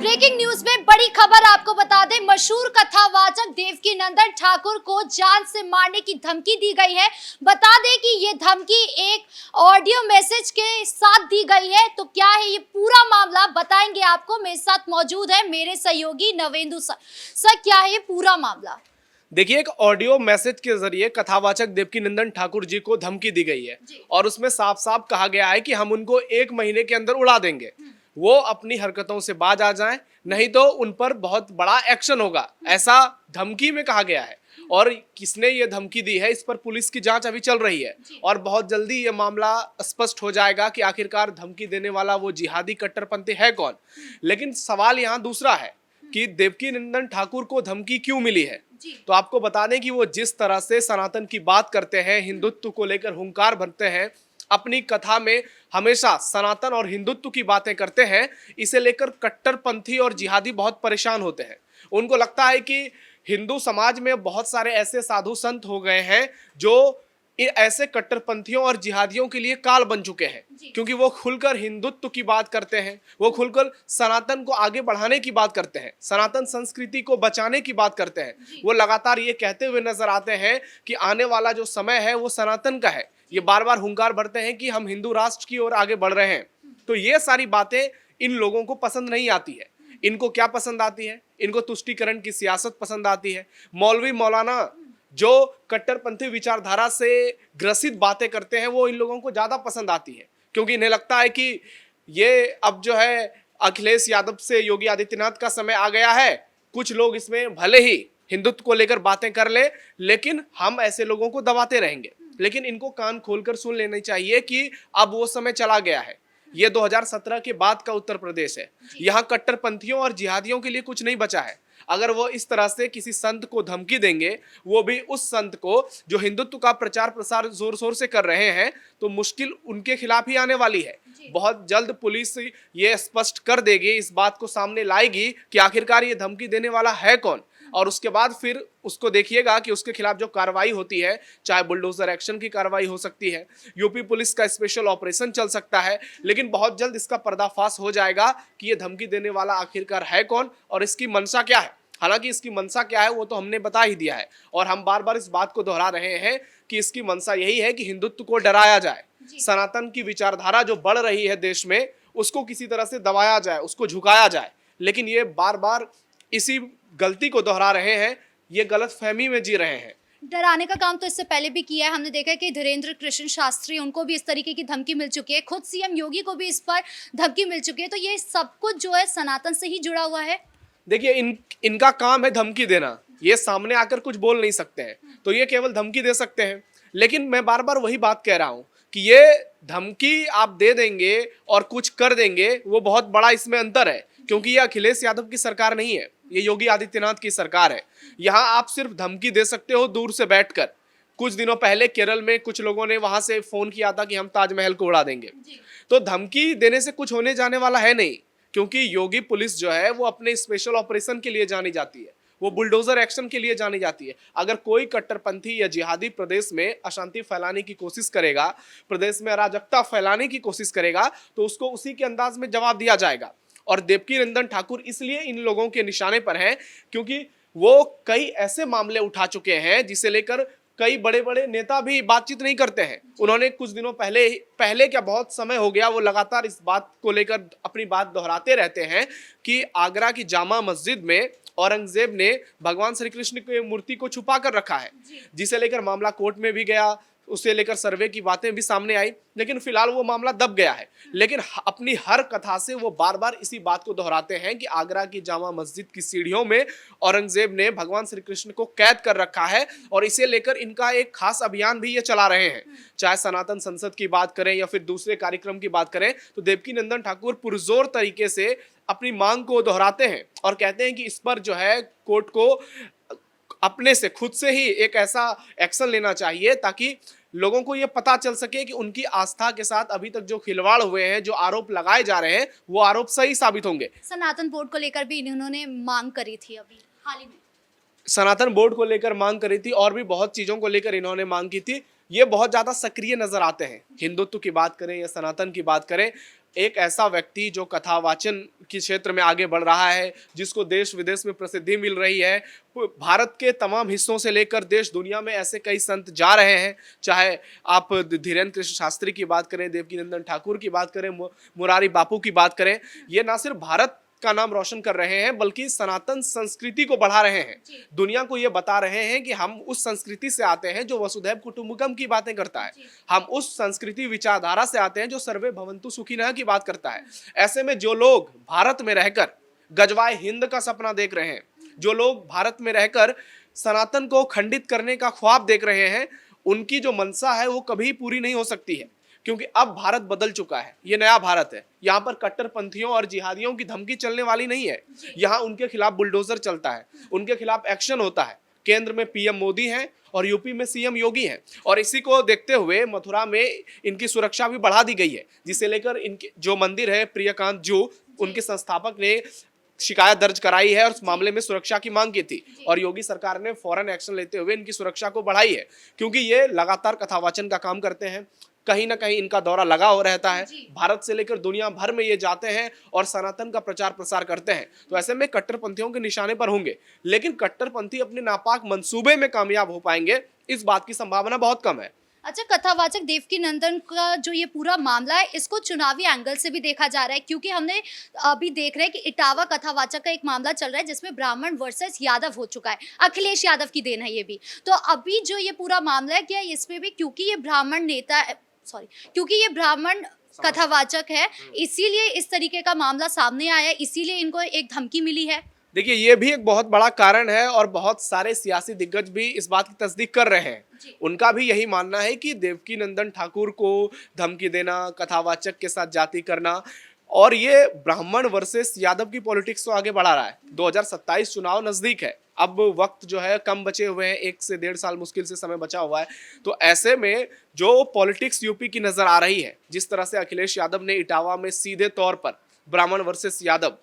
Breaking news में बड़ी खबर आपको बता दें, मशहूर कथावाचक देवकीनंदन ठाकुर को जान से मारने की धमकी दी गई है। बता दें कि ये धमकी एक ऑडियो मैसेज के साथ दी गई है। तो क्या है ये पूरा मामला, बताएंगे आपको। मेरे साथ मौजूद है मेरे सहयोगी नवेंदु सर, क्या है ये पूरा मामला? देखिए, एक ऑडियो मैसेज के जरिए कथावाचक देवकीनंदन ठाकुर जी को धमकी दी गई है और उसमें साफ साफ कहा गया है कि हम उनको 1 महीने के अंदर उड़ा देंगे, वो अपनी हरकतों से बाज आ जाएं, नहीं तो उन पर बहुत बड़ा एक्शन होगा, ऐसा धमकी में कहा गया है। और किसने ये धमकी दी है, इस पर पुलिस की जांच अभी चल रही है और बहुत जल्दी ये मामला स्पष्ट हो जाएगा कि आखिरकार धमकी देने वाला वो जिहादी कट्टरपंथी है कौन। लेकिन सवाल यहाँ दूसरा है कि देवकीनंदन ठाकुर को धमकी क्यों मिली है। तो आपको बता दें कि वो जिस तरह से सनातन की बात करते हैं, हिंदुत्व को लेकर हुंकार भरते हैं, अपनी कथा में हमेशा सनातन और हिंदुत्व की बातें करते हैं, इसे लेकर कट्टरपंथी और जिहादी बहुत परेशान होते हैं। उनको लगता है कि हिंदू समाज में बहुत सारे ऐसे साधु संत हो गए हैं जो ऐसे कट्टरपंथियों और जिहादियों के लिए काल बन चुके हैं, क्योंकि वो खुलकर हिंदुत्व की बात करते हैं, वो खुलकर सनातन को आगे बढ़ाने की बात करते हैं, सनातन संस्कृति को बचाने की बात करते हैं। वो लगातार ये कहते हुए नजर आते हैं कि आने वाला जो समय है वो सनातन का है। ये बार बार हुंकार भरते हैं कि हम हिंदू राष्ट्र की ओर आगे बढ़ रहे हैं। तो ये सारी बातें इन लोगों को पसंद नहीं आती है। इनको क्या पसंद आती है? इनको तुष्टीकरण की सियासत पसंद आती है। मौलवी मौलाना जो कट्टरपंथी विचारधारा से ग्रसित बातें करते हैं वो इन लोगों को ज्यादा पसंद आती है, क्योंकि इन्हें लगता है कि ये अब जो है अखिलेश यादव से योगी आदित्यनाथ का समय आ गया है। कुछ लोग इसमें भले ही हिंदुत्व को लेकर बातें कर ले, लेकिन हम ऐसे लोगों को दबाते रहेंगे। लेकिन इनको कान खोलकर सुन लेना चाहिए कि अब वो समय चला गया है। ये 2017 के बाद का उत्तर प्रदेश है। यहाँ कट्टरपंथियों और जिहादियों के लिए कुछ नहीं बचा है। अगर वो इस तरह से किसी संत को धमकी देंगे, वो भी उस संत को जो हिंदुत्व का प्रचार प्रसार जोर शोर से कर रहे हैं, तो मुश्किल उनके खिलाफ ही आने वाली है। बहुत जल्द पुलिस ये स्पष्ट कर देगी, इस बात को सामने लाएगी कि आखिरकार ये धमकी देने वाला है कौन। और उसके बाद फिर उसको देखिएगा कि उसके खिलाफ जो कार्रवाई होती है, चाहे बुलडोजर एक्शन की कार्रवाई हो सकती है, यूपी पुलिस का स्पेशल ऑपरेशन चल सकता है, लेकिन बहुत जल्द इसका पर्दाफाश हो जाएगा कि ये धमकी देने वाला आखिरकार है कौन और इसकी मंशा क्या है। हालांकि इसकी मंशा क्या है वो तो हमने बता ही दिया है और हम बार बार इस बात को दोहरा रहे हैं कि इसकी मंशा यही है कि हिंदुत्व को डराया जाए, सनातन की विचारधारा जो बढ़ रही है देश में उसको किसी तरह से दबाया जाए, उसको झुकाया जाए। लेकिन ये बार बार इसी गलती को दोहरा रहे हैं, ये गलत फहमी में जी रहे हैं। डराने का काम तो इससे पहले भी किया है। हमने देखा है कि धीरेन्द्र कृष्ण शास्त्री, उनको भी इस तरीके की धमकी मिल चुकी है, खुद सीएम योगी को भी इस पर धमकी मिल चुकी है। तो ये सब कुछ जो है सनातन से ही जुड़ा हुआ है। देखिए, इनका काम है धमकी देना। ये सामने आकर कुछ बोल नहीं सकते हैं, तो ये केवल धमकी दे सकते हैं। लेकिन मैं बार बार वही बात कह रहा हूं कि ये धमकी आप दे देंगे और कुछ कर देंगे, वो बहुत बड़ा इसमें अंतर है। क्योंकि ये अखिलेश यादव की सरकार नहीं है, ये योगी आदित्यनाथ की सरकार है। यहाँ आप सिर्फ धमकी दे सकते हो दूर से बैठकर। कुछ दिनों पहले केरल में कुछ लोगों ने वहां से फोन किया था कि हम ताजमहल को उड़ा देंगे। तो धमकी देने से कुछ होने जाने वाला है नहीं, क्योंकि योगी पुलिस जो है वो अपने स्पेशल ऑपरेशन के लिए जानी जाती है, वो बुलडोजर एक्शन के लिए जानी जाती है। अगर कोई कट्टरपंथी या जिहादी प्रदेश में अशांति फैलाने की कोशिश करेगा, प्रदेश में अराजकता फैलाने की कोशिश करेगा, तो उसको उसी के अंदाज में जवाब दिया जाएगा। और देवकीनंदन ठाकुर इसलिए इन लोगों के निशाने पर हैं क्योंकि वो कई ऐसे मामले उठा चुके हैं जिसे लेकर कई बड़े बड़े नेता भी बातचीत नहीं करते हैं। उन्होंने कुछ दिनों पहले क्या, बहुत समय हो गया, वो लगातार इस बात को लेकर अपनी बात दोहराते रहते हैं कि आगरा की जामा मस्जिद में औरंगजेब ने भगवान श्री कृष्ण की मूर्ति को छुपा कर रखा है, जिसे लेकर मामला कोर्ट में भी गया, उसे लेकर सर्वे की बातें भी सामने आई, लेकिन फिलहाल वो मामला दब गया है। लेकिन अपनी हर कथा से वो बार बार इसी बात को दोहराते हैं कि आगरा की जामा मस्जिद की सीढ़ियों में औरंगजेब ने भगवान श्री कृष्ण को कैद कर रखा है और इसे लेकर इनका एक खास अभियान भी ये चला रहे हैं। चाहे सनातन संसद की बात करें या फिर दूसरे कार्यक्रम की बात करें, तो देवकीनंदन ठाकुर पुरजोर तरीके से अपनी मांग को दोहराते हैं और कहते हैं कि इस पर जो है कोर्ट को अपने से खुद से ही एक ऐसा एक्शन लेना चाहिए ताकि लोगों को यह पता चल सके कि उनकी आस्था के साथ अभी तक जो खिलवाड़ हुए हैं, जो आरोप लगाए जा रहे हैं, वो आरोप सही साबित होंगे। सनातन बोर्ड को लेकर भी इन्होंने मांग करी थी अभी हाल ही में। सनातन बोर्ड को लेकर मांग करी थी और भी बहुत चीजों को लेकर इन्होंने मांग की थी। ये बहुत ज्यादा सक्रिय नजर आते हैं, हिंदुत्व की बात करें या सनातन की बात करें, एक ऐसा व्यक्ति जो कथावाचन के क्षेत्र में आगे बढ़ रहा है, जिसको देश विदेश में प्रसिद्धि मिल रही है, भारत के तमाम हिस्सों से लेकर देश दुनिया में ऐसे कई संत जा रहे हैं। चाहे आप धीरेन्द्र कृष्ण शास्त्री की बात करें, देवकीनंदन ठाकुर की बात करें, मुरारी बापू की बात करें, ये ना सिर्फ भारत का नाम रोशन कर रहे हैं बल्कि सनातन संस्कृति को बढ़ा रहे हैं। दुनिया को ये बता रहे हैं कि हम उस संस्कृति से आते हैं जो वसुधैव कुटुंबकम की बातें करता है, हम उस संस्कृति विचारधारा से आते हैं जो सर्वे भवन्तु सुखिनः की बात करता है। ऐसे में जो लोग भारत में रहकर गजवाए हिंद का सपना देख रहे हैं, जो लोग भारत में रहकर सनातन को खंडित करने का ख्वाब देख रहे हैं, उनकी जो मंशा है वो कभी पूरी नहीं हो सकती है, क्योंकि अब भारत बदल चुका है। ये नया भारत है। यहाँ पर कट्टरपंथियों और जिहादियों की धमकी चलने वाली नहीं है। यहाँ उनके खिलाफ बुलडोजर चलता है, उनके खिलाफ एक्शन होता है। केंद्र में पीएम मोदी हैं और यूपी में सीएम योगी हैं, और इसी को देखते हुए मथुरा में इनकी सुरक्षा भी बढ़ा दी गई है, जिसे लेकर इनके जो मंदिर है प्रियकांत जू, उनके संस्थापक ने शिकायत दर्ज कराई है और उस मामले में सुरक्षा की मांग की थी, और योगी सरकार ने फौरन एक्शन लेते हुए इनकी सुरक्षा को बढ़ाई है, क्योंकि ये लगातार कथावाचन का काम करते हैं। कहीं ना कहीं इनका दौरा लगा हो रहता है, भारत से लेकर दुनिया भर में ये जाते हैं और सनातन का प्रचार प्रसार करते हैं। तो ऐसे में कट्टरपंथियों के निशाने पर होंगे, लेकिन कट्टरपंथी अपने नापाक मंसूबे में कामयाब हो पाएंगे, इस बात की संभावना बहुत कम है। अच्छा, कथावाचक देवकीनंदन का जो ये पूरा मामला है, इसको चुनावी एंगल से भी देखा जा रहा है, क्योंकि हमने अभी देख रहे हैं कि इटावा कथावाचक का एक मामला चल रहा है जिसमें ब्राह्मण वर्सेस यादव हो चुका है। अखिलेश यादव की देन है ये भी। तो अभी जो ये पूरा मामला है, क्या इसमें भी क्योंकि ये ब्राह्मण नेता, क्योंकि ये ब्राह्मण कथावाचक है, इसीलिए इस तरीके का मामला सामने आया है, इसीलिए इनको एक धमकी मिली है? देखिए, ये भी एक बहुत बड़ा कारण है और बहुत सारे सियासी दिग्गज भी इस बात की तस्दीक कर रहे हैं। उनका भी यही मानना है कि देवकीनंदन ठाकुर को धमकी देना, कथावाचक के साथ जाति करना, और ये ब्राह्मण वर्सेस यादव की पॉलिटिक्स तो आगे बढ़ा रहा है। 2027 चुनाव नजदीक है, अब वक्त जो है कम बचे हुए हैं, 1 से 1.5 साल मुश्किल से समय बचा हुआ है। तो ऐसे में जो पॉलिटिक्स यूपी की नजर आ रही है, जिस तरह से अखिलेश यादव ने इटावा में सीधे तौर पर ब्राह्मण वर्सेस यादव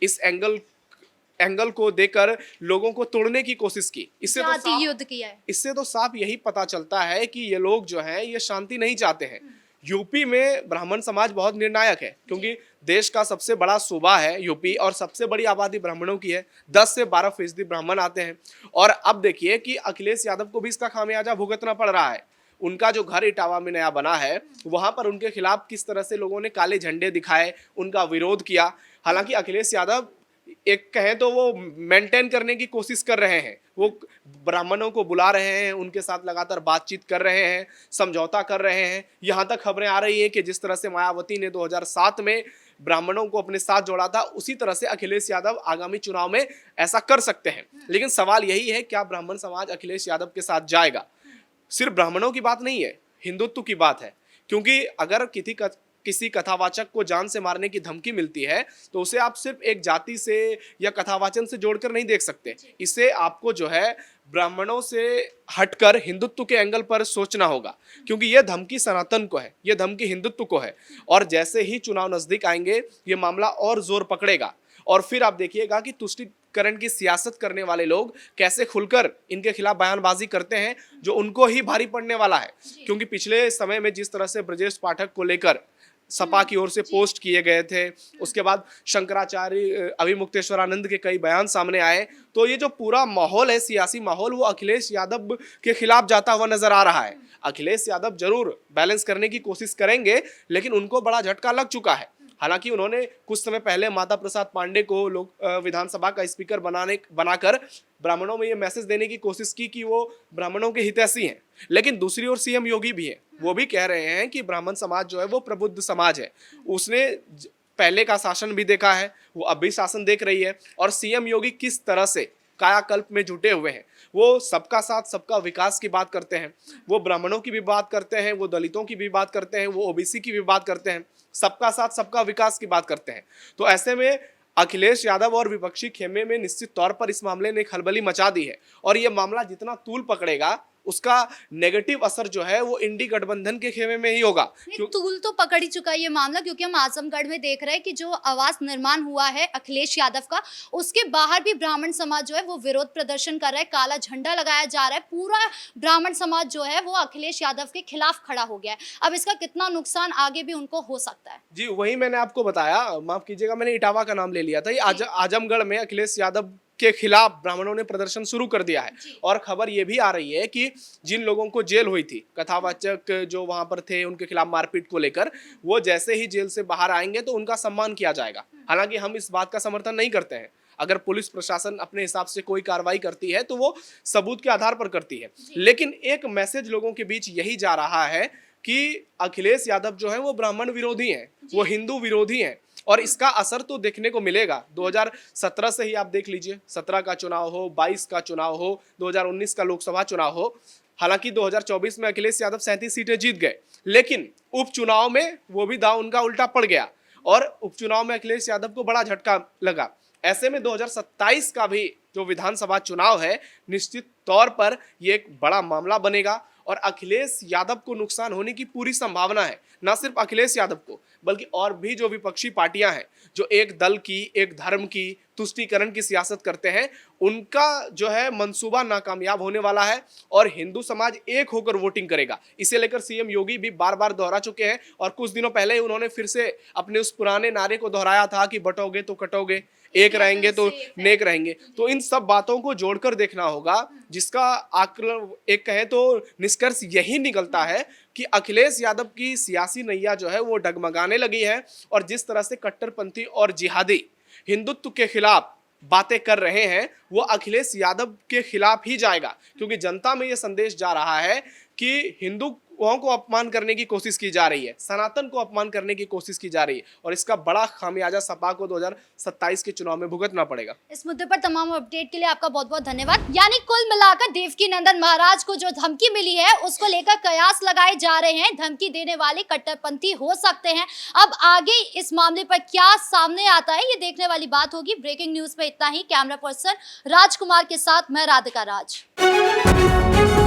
इस एंगल को देकर लोगों को तोड़ने की कोशिश की, इससे तो साफ यही पता चलता है कि ये लोग जो हैं ये शांति नहीं चाहते हैं। यूपी में ब्राह्मण समाज बहुत निर्णायक है, क्योंकि देश का सबसे बड़ा सूबा है यूपी और सबसे बड़ी आबादी ब्राह्मणों की है। 10 से 12% ब्राह्मण आते हैं, और अब देखिए कि अखिलेश यादव को भी इसका खामियाजा भुगतना पड़ रहा है। उनका जो घर इटावा में नया बना है, वहां पर उनके खिलाफ किस तरह से लोगों ने काले झंडे दिखाए, उनका विरोध किया। हालांकि अखिलेश यादव एक कहें तो वो मेंटेन करने की कोशिश कर रहे हैं, वो ब्राह्मणों को बुला रहे हैं, उनके साथ लगातार बातचीत कर रहे हैं, समझौता कर रहे हैं। यहाँ तक खबरें आ रही है कि जिस तरह से मायावती ने 2007 में ब्राह्मणों को अपने साथ जोड़ा था, उसी तरह से अखिलेश यादव आगामी चुनाव में ऐसा कर सकते हैं। लेकिन सवाल यही है, क्या ब्राह्मण समाज अखिलेश यादव के साथ जाएगा? सिर्फ ब्राह्मणों की बात नहीं है, हिंदुत्व की बात है, क्योंकि अगर किसी कथावाचक को जान से मारने की धमकी मिलती है तो उसे आप सिर्फ एक जाति से या कथावाचन से जोड़कर नहीं देख सकते। इसे आपको जो है ब्राह्मणों से हटकर हिंदुत्व के एंगल पर सोचना होगा, क्योंकि यह धमकी सनातन को है, यह धमकी हिंदुत्व को है। और जैसे ही चुनाव नजदीक आएंगे ये मामला और जोर पकड़ेगा, और फिर आप देखिएगा कि तुष्टीकरण की सियासत करने वाले लोग कैसे खुलकर इनके खिलाफ बयानबाजी करते हैं, जो उनको ही भारी पड़ने वाला है। क्योंकि पिछले समय में जिस तरह से ब्रजेश पाठक को लेकर सपा की ओर से पोस्ट किए गए थे, उसके बाद शंकराचार्य अभिमुक्तेश्वरानंद के कई बयान सामने आए, तो ये जो पूरा माहौल है, सियासी माहौल, वो अखिलेश यादव के खिलाफ जाता हुआ नजर आ रहा है। अखिलेश यादव जरूर बैलेंस करने की कोशिश करेंगे, लेकिन उनको बड़ा झटका लग चुका है। हालांकि उन्होंने कुछ समय पहले माता प्रसाद पांडे को विधानसभा का स्पीकर बनाकर ब्राह्मणों में ये मैसेज देने की कोशिश की कि वो ब्राह्मणों के हितैषी हैं। लेकिन दूसरी ओर सीएम योगी भी है, वो भी कह रहे हैं कि ब्राह्मण समाज जो है वो प्रबुद्ध समाज है। उसने पहले का शासन भी देखा है, वो अब भी शासन देख रही है, और सीएम योगी किस तरह से कायाकल्प में जुटे हुए हैं। वो सबका साथ सबका विकास की बात करते हैं, वो ब्राह्मणों की भी बात करते हैं, वो दलितों की भी बात करते हैं, वो ओबीसी की भी बात करते हैं, सबका साथ सबका विकास की बात करते हैं। तो ऐसे में अखिलेश यादव और विपक्षी खेमे में निश्चित तौर पर इस मामले ने खलबली मचा दी है, और ये मामला जितना तूल पकड़ेगा उसका नेगेटिव असर जो है वो इंडी गठबंधन के खेमे में ही होगा। तूल तो पकड़ ही चुका है ये मामला, क्योंकि हम आजमगढ़ में देख रहे हैं कि जो आवास निर्माण हुआ है अखिलेश यादव का, उसके बाहर भी ब्राह्मण समाज जो है वो विरोध प्रदर्शन कर रहा है, काला झंडा लगाया जा रहा है, पूरा ब्राह्मण समाज जो है वो अखिलेश यादव के खिलाफ खड़ा हो गया है। अब इसका कितना नुकसान आगे भी उनको हो सकता है? जी वही मैंने आपको बताया, माफ कीजिएगा मैंने इटावा का नाम ले लिया था। ये आजमगढ़ में अखिलेश यादव के खिलाफ ब्राह्मणों ने प्रदर्शन शुरू कर दिया है। और खबर ये भी आ रही है कि जिन लोगों को जेल हुई थी, कथावाचक जो वहां पर थे उनके खिलाफ मारपीट को लेकर, वो जैसे ही जेल से बाहर आएंगे तो उनका सम्मान किया जाएगा। हालांकि हम इस बात का समर्थन नहीं करते हैं। अगर पुलिस प्रशासन अपने हिसाब से कोई कार्रवाई करती है तो वो सबूत के आधार पर करती है, लेकिन एक मैसेज लोगों के बीच यही जा रहा है कि अखिलेश यादव जो है वो ब्राह्मण विरोधी हैं, वो हिंदू विरोधी हैं। और इसका असर तो देखने को मिलेगा। 2017 से ही आप देख लीजिए, 17 का चुनाव हो, 22 का चुनाव हो, 2019 का लोकसभा चुनाव हो। हालांकि 2024 में अखिलेश यादव 37 सीटें जीत गए, लेकिन उपचुनाव में वो भी दांव उनका उल्टा पड़ गया और उपचुनाव में अखिलेश यादव को बड़ा झटका लगा। ऐसे में 2027 का भी जो विधानसभा चुनाव है, निश्चित तौर पर ये एक बड़ा मामला बनेगा और अखिलेश यादव को नुकसान होने की पूरी संभावना है। न सिर्फ अखिलेश यादव को, बल्कि और भी जो विपक्षी पार्टियां हैं जो एक दल की, एक धर्म की तुष्टीकरण की सियासत करते हैं, उनका जो है मंसूबा नाकामयाब होने वाला है और हिंदू समाज एक होकर वोटिंग करेगा। इसे लेकर सीएम योगी भी बार बार दोहरा चुके हैं और कुछ दिनों पहले ही उन्होंने फिर से अपने उस पुराने नारे को दोहराया था कि बटोगे तो कटोगे, एक रहेंगे तो नेक रहेंगे। तो इन सब बातों को जोड़कर देखना होगा, जिसका आकलन एक कहें तो निष्कर्ष यही निकलता है कि अखिलेश यादव की सियासी नैया जो है वो डगमगाने लगी है और जिस तरह से कट्टरपंथी और जिहादी हिंदुत्व के खिलाफ बातें कर रहे हैं, वो अखिलेश यादव के खिलाफ ही जाएगा। क्योंकि जनता में ये संदेश जा रहा है कि हिंदुओं को अपमान करने की कोशिश की जा रही है, सनातन को अपमान करने की कोशिश की जा रही है और इसका बड़ा खामियाजा सपा को 2027 के चुनाव में भुगतना पड़ेगा। इस मुद्दे पर तमाम अपडेट के लिए आपका बहुत बहुत धन्यवाद। यानी कुल मिलाकर देवकीनंदन महाराज को जो धमकी मिली है उसको लेकर कयास लगाए जा रहे हैं, धमकी देने वाले कट्टरपंथी हो सकते हैं। अब आगे इस मामले पर क्या सामने आता है ये देखने वाली बात होगी। ब्रेकिंग न्यूज में इतना ही। कैमरा पर्सन राजकुमार के साथ मैं राधिका राज।